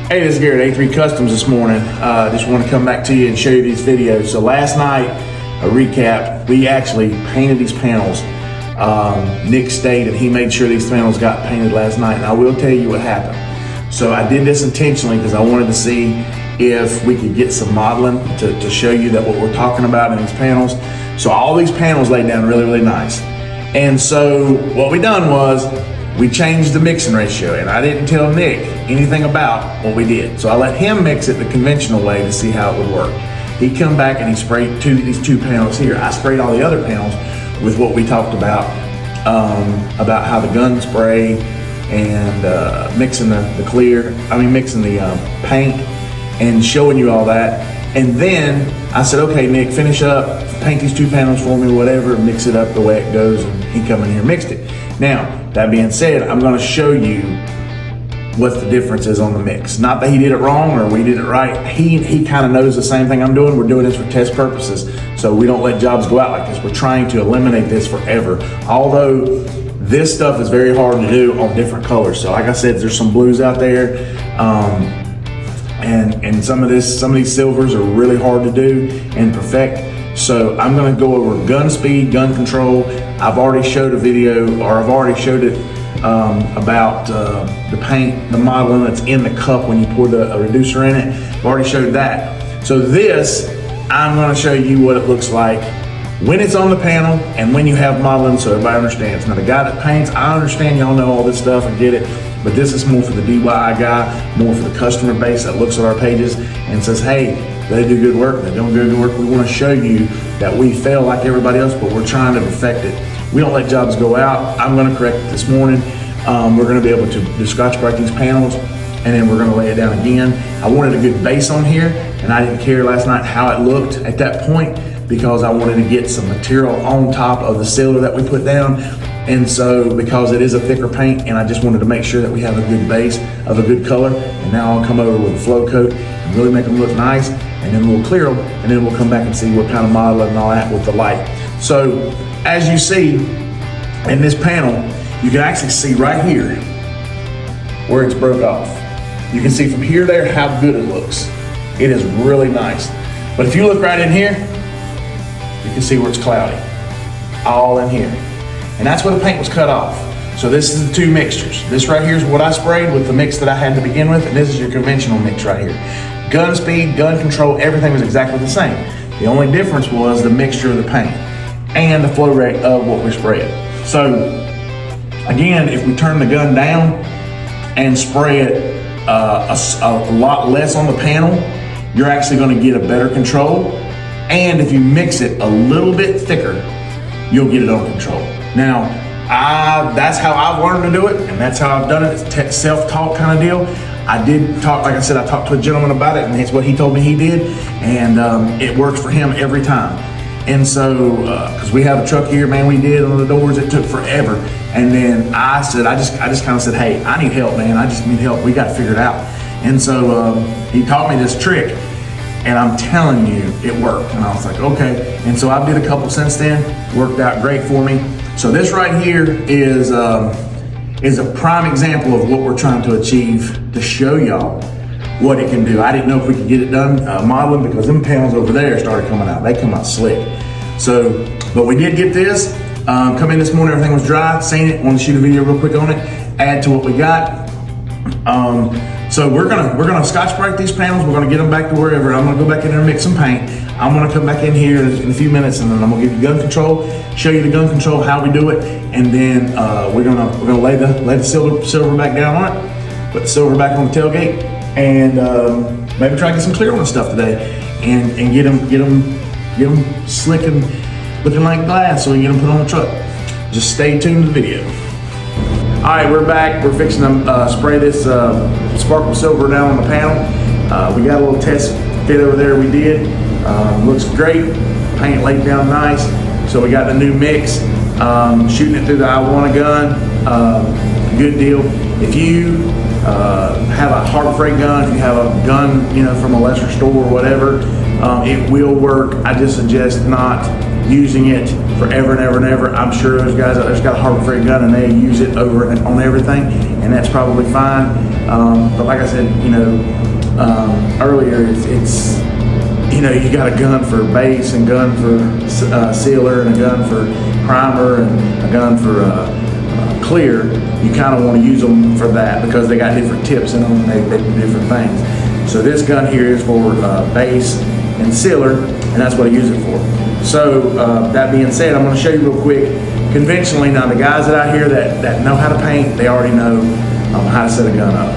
Hey, this is Garrett, A3 Customs this morning. Just want to come back to you and show you these videos. So last night, a recap, we actually painted these panels. Nick stated he made sure these panels got painted last night, and I will tell you what happened. So I did this intentionally because I wanted to see if we could get some modeling to show you that what we're talking about in these panels. So all these panels laid down really, really nice. And so what we done was, we changed the mixing ratio, and I didn't tell Nick anything about what we did. So I let him mix it the conventional way to see how it would work. He come back and he sprayed these two panels here. I sprayed all the other panels with what we talked about how the gun spray and mixing mixing the paint and showing you all that. And then I said, okay, Nick, finish up, paint these two panels for me, whatever, mix it up the way it goes. And he come in here and mixed it. Now, that being said, I'm gonna show you what the difference is on the mix. Not that he did it wrong or we did it right. He kind of knows the same thing I'm doing. We're doing this for test purposes, so we don't let jobs go out like this. We're trying to eliminate this forever. Although this stuff is very hard to do on different colors. So like I said, there's some blues out there, and some of these silvers are really hard to do and perfect. So I'm gonna go over gun speed, gun control. I've already showed a video, or I've already showed it about the paint, the modeling that's in the cup when you pour the reducer in it. I've already showed that. So this, I'm gonna show you what it looks like when it's on the panel and when you have modeling, so everybody understands. Now the guy that paints, I understand y'all know all this stuff and get it, but this is more for the DIY guy, more for the customer base that looks at our pages and says, hey, they do good work, they don't do good work. We want to show you that we fail like everybody else, but we're trying to perfect it. We don't let jobs go out. I'm going to correct it this morning. We're going to be able to scotch break these panels, and then we're going to lay it down again. I wanted a good base on here, and I didn't care last night how it looked at that point because I wanted to get some material on top of the sealer that we put down. And so, because it is a thicker paint, and I just wanted to make sure that we have a good base of a good color. And now I'll come over with a flow coat and really make them look nice, and then we'll clear them, and then we'll come back and see what kind of modeling and all that with the light. So, as you see in this panel, you can actually see right here where it's broke off. You can see from here to there how good it looks. It is really nice. But if you look right in here, you can see where it's cloudy, all in here. And that's where the paint was cut off. So this is the two mixtures. This right here is what I sprayed with the mix that I had to begin with, and this is your conventional mix right here. Gun speed, gun control, everything was exactly the same. The only difference was the mixture of the paint and the flow rate of what we sprayed. So again, if we turn the gun down and spray it a lot less on the panel, you're actually gonna get a better control. And if you mix it a little bit thicker, you'll get it on control. Now, that's how I've learned to do it, and that's how I've done it. It's self-taught kind of deal. I did talk, like I said, I talked to a gentleman about it, and that's what he told me he did, and it works for him every time. And so, because we have a truck here, man, we did on the doors, it took forever. And then I just kind of said, hey, I need help, man. I just need help. We got to figure it out. And so he taught me this trick, and I'm telling you, it worked. And I was like, okay. And so I did a couple since then, worked out great for me. So this right here is a prime example of what we're trying to achieve to show y'all what it can do. I didn't know if we could get it done modeling because them panels over there started coming out. They come out slick. So, but we did get this. Come in this morning, everything was dry, seen it, wanted to shoot a video real quick on it, add to what we got. So we're gonna scotch break these panels. We're gonna get them back to wherever. I'm gonna go back in there and mix some paint. I'm gonna come back in here in a few minutes, and then I'm gonna give you gun control, show you the gun control, how we do it, and then we're gonna lay the silver back down on it, put the silver back on the tailgate, and maybe try to get some clear on the stuff today, and get them slick and looking like glass, so we can get them put on the truck. Just stay tuned to the video. All right, we're back. We're fixing to spray this sparkle silver down on the panel. We got a little test fit over there we did. Looks great. Paint laid down nice. So we got the new mix. Shooting it through the I-1 gun. Good deal. If you have a Harbor Freight gun, if you have a gun, from a lesser store or whatever, it will work. I just suggest not using it forever and ever and ever. I'm sure there's guys out there's got a Harbor Freight gun and they use it over on everything, and that's probably fine. But like I said, earlier, it's you got a gun for base and gun for sealer and a gun for primer and a gun for clear. You kind of want to use them for that because they got different tips in them and they do different things. So this gun here is for base and sealer, and that's what I use it for. So that being said, I'm going to show you real quick. Conventionally, now the guys that out here that know how to paint, they already know how to set a gun up.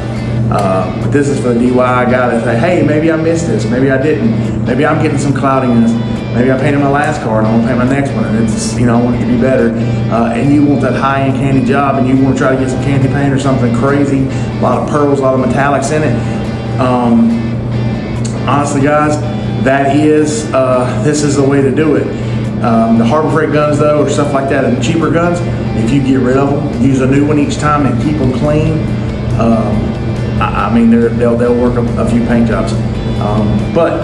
But this is for the DIY guy that say, hey, maybe I missed this, maybe I didn't, maybe I'm getting some cloudiness, maybe I painted my last car and I want to paint my next one, and it's, I want it to be better, and you want that high-end candy job, and you want to try to get some candy paint or something crazy, a lot of pearls, a lot of metallics in it. Honestly, guys, this is the way to do it. The Harbor Freight guns, though, or stuff like that, and cheaper guns, if you get rid of them, use a new one each time and keep them clean. I mean, they'll work a few paint jobs. But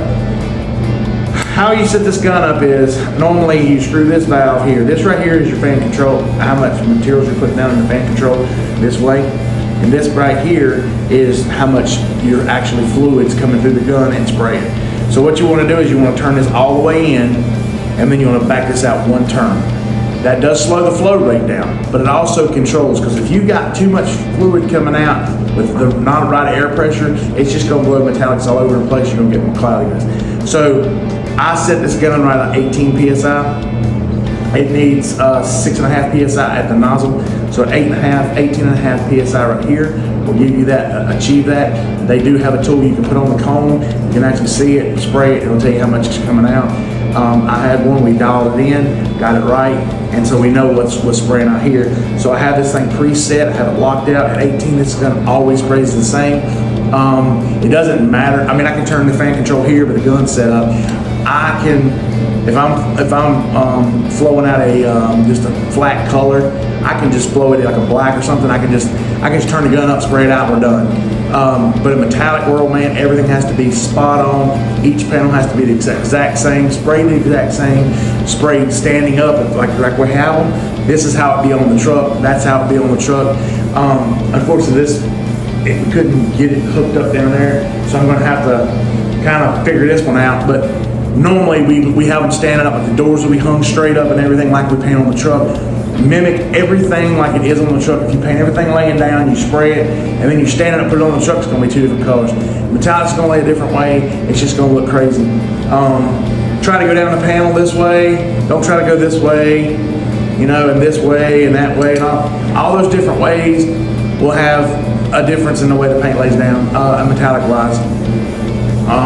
how you set this gun up is, normally you screw this valve here. This right here is your fan control, how much materials you're putting down in the fan control this way. And this right here is how much your actually fluids coming through the gun and spray it. So what you want to do is you want to turn this all the way in, and then you want to back this out one turn. That does slow the flow rate down, but it also controls, because if you got too much fluid coming out with the not right air pressure, it's just going to blow metallics all over the place. You're going to get more cloudiness. So I set this gun right at 18 psi. It needs 6.5 psi at the nozzle. So at 18.5 psi right here will give you that, achieve that. They do have a tool you can put on the cone. You can actually see it, spray it, it'll tell you how much is coming out. I had one, we dialed it in, got it right, and so we know what's spraying out here. So I have this thing preset, I have it locked out at 18. This gun always sprays the same. It doesn't matter. I mean, I can turn the fan control here, but the gun's set up. I can, if I'm flowing out just a flat color, I can just flow it like a black or something. I can just turn the gun up, spray it out, we're done. But in metallic world, man, everything has to be spot on. Each panel has to be the exact same, sprayed the exact same, sprayed standing up like we have them. This is how it be on the truck. That's how it be on the truck. Unfortunately, we couldn't get it hooked up down there, so I'm going to have to kind of figure this one out. But normally we have them standing up, but the doors will be hung straight up and everything like we paint on the truck. Mimic everything like it is on the truck. If you paint everything laying down, you spray it, and then you stand it up, put it on the truck, it's going to be two different colors. Metallic's going to lay a different way. It's just going to look crazy. Try to go down the panel this way. Don't try to go this way, and this way and that way. And all those different ways will have a difference in the way the paint lays down, metallic-wise.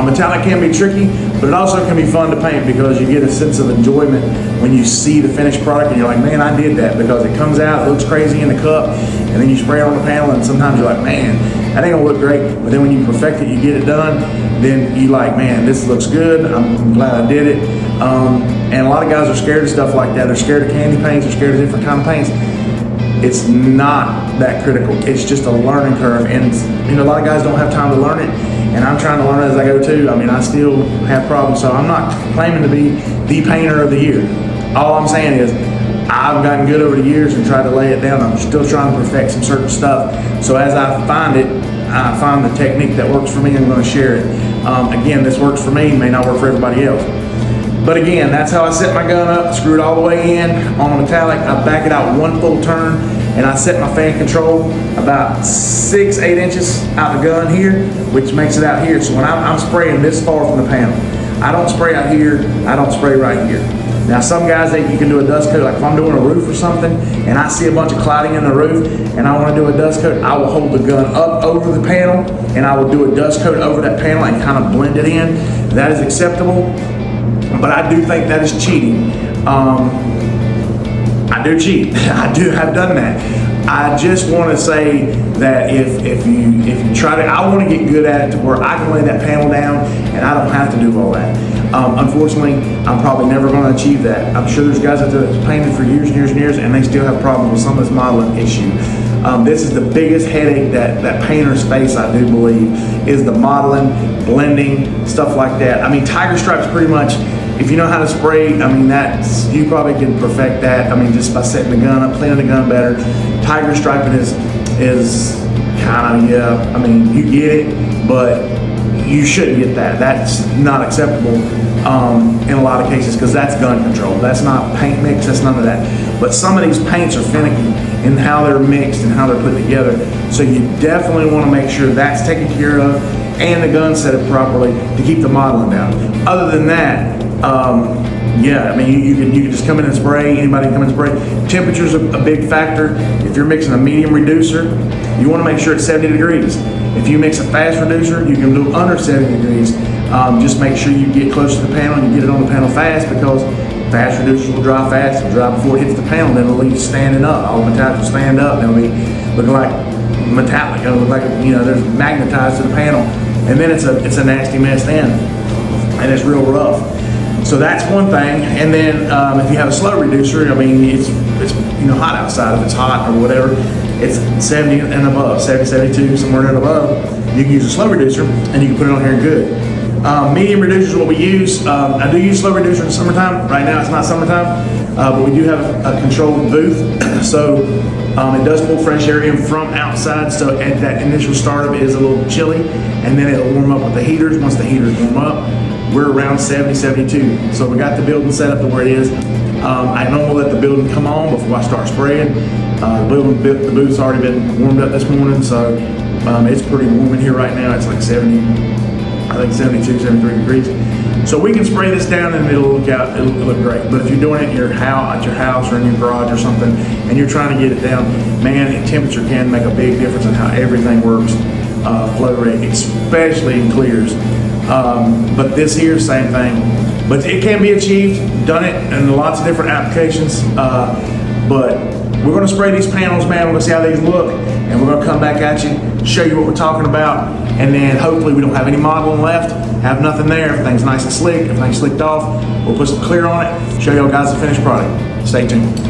Metallic can be tricky, but it also can be fun to paint because you get a sense of enjoyment when you see the finished product and you're like, man, I did that, because it comes out, it looks crazy in the cup, and then you spray it on the panel, and sometimes you're like, man, that ain't gonna look great. But then when you perfect it, you get it done, then you like, man, this looks good, I'm glad I did it. And a lot of guys are scared of stuff like that. They're scared of candy paints, they're scared of different kind of paints. It's not that critical. It's just a learning curve, and a lot of guys don't have time to learn it, and I'm trying to learn it as I go too. I mean, I still have problems, so I'm not claiming to be the painter of the year. All I'm saying is I've gotten good over the years and tried to lay it down. I'm still trying to perfect some certain stuff. So as I find it, I find the technique that works for me, I'm going to share it. Again, this works for me, may not work for everybody else. But again, that's how I set my gun up, screw it all the way in on a metallic. I back it out one full turn, and I set my fan control about 6-8 inches out the gun here, which makes it out here. So when I'm spraying this far from the panel, I don't spray out here, I don't spray right here. Now some guys, you can do a dust coat, like if I'm doing a roof or something, and I see a bunch of clouding in the roof, and I want to do a dust coat, I will hold the gun up over the panel, and I will do a dust coat over that panel and kind of blend it in. That is acceptable. But I do think that is cheating. I do cheat. I have done that. I just want to say that if you try to, I want to get good at it to where I can lay that panel down and I don't have to do all that. Unfortunately, I'm probably never going to achieve that. I'm sure there's guys out there that's painted for years and years and years, and they still have problems with some of this modeling issue. This is the biggest headache that painters face, I do believe, is the modeling, blending, stuff like that. I mean, Tiger Stripe's pretty much, if you know how to spray, I mean, you probably can perfect that. I mean, just by setting the gun up, cleaning the gun better. Tiger striping is kind of, yeah, I mean, you get it, but you shouldn't get that. That's not acceptable in a lot of cases, because that's gun control. That's not paint mix, that's none of that. But some of these paints are finicky in how they're mixed and how they're put together. So you definitely want to make sure that's taken care of and the gun set up properly to keep the modeling down. Other than that, yeah, I mean, you can just come in and spray. Anybody can come in and spray. Temperature's a big factor. If you're mixing a medium reducer, you want to make sure it's 70 degrees. If you mix a fast reducer, you can do under 70 degrees. Just make sure you get close to the panel and you get it on the panel fast, because fast reducers will dry fast. It'll dry before it hits the panel, then it'll leave standing up. All the metallics will stand up, and it'll be looking like metallic. It'll look like, you know, there's magnetized to the panel, and then it's a nasty mess then, and it's real rough. So that's one thing. And then if you have a slow reducer, I mean, it's you know, hot outside. If it's hot or whatever, it's 70 and above, 70, 72, somewhere and above. You can use a slow reducer and you can put it on here good. Medium reducer is what we use. I do use slow reducer in the summertime. Right now it's not summertime, but we do have a controlled booth, so it does pull fresh air in from outside. So at that initial startup, it is a little chilly, and then it'll warm up with the heaters. Once the heaters warm up, we're around 70, 72. So we got the building set up to where it is. I normally let the building come on before I start spraying. The booth's already been warmed up this morning, so it's pretty warm in here right now. It's like 70, I think 72, 73 degrees. So we can spray this down and it'll look great. But if you're doing it at your house or in your garage or something, and you're trying to get it down, man, temperature can make a big difference in how everything works, flow rate, especially in clears. But this here, same thing. But it can be achieved. Done it in lots of different applications. But we're going to spray these panels, man. We're going to see how these look, and we're going to come back at you, show you what we're talking about, and then hopefully we don't have any modeling left, have nothing there. Everything's nice and slick, everything's slicked off. We'll put some clear on it, show y'all guys the finished product. Stay tuned.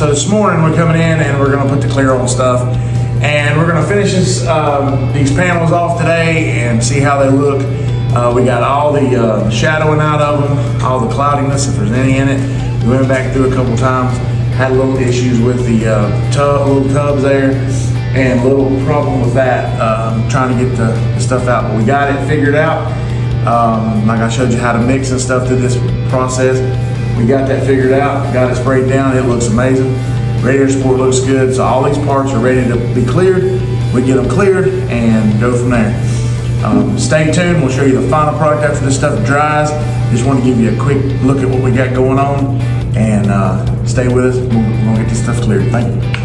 So this morning we're coming in and we're gonna put the clear on stuff, and we're gonna finish these panels off today and see how they look. We got all the shadowing out of them, all the cloudiness if there's any in it. We went back through a couple times, had a little issues with the little tubs there, and a little problem with that, trying to get the stuff out, but we got it figured out. Like I showed you how to mix and stuff through this process. We got that figured out, got it sprayed down, it looks amazing. Radiator support looks good, so all these parts are ready to be cleared. We get them cleared and go from there. Stay tuned, we'll show you the final product after this stuff dries. Just want to give you a quick look at what we got going on, and stay with us, we're gonna get this stuff cleared. Thank you.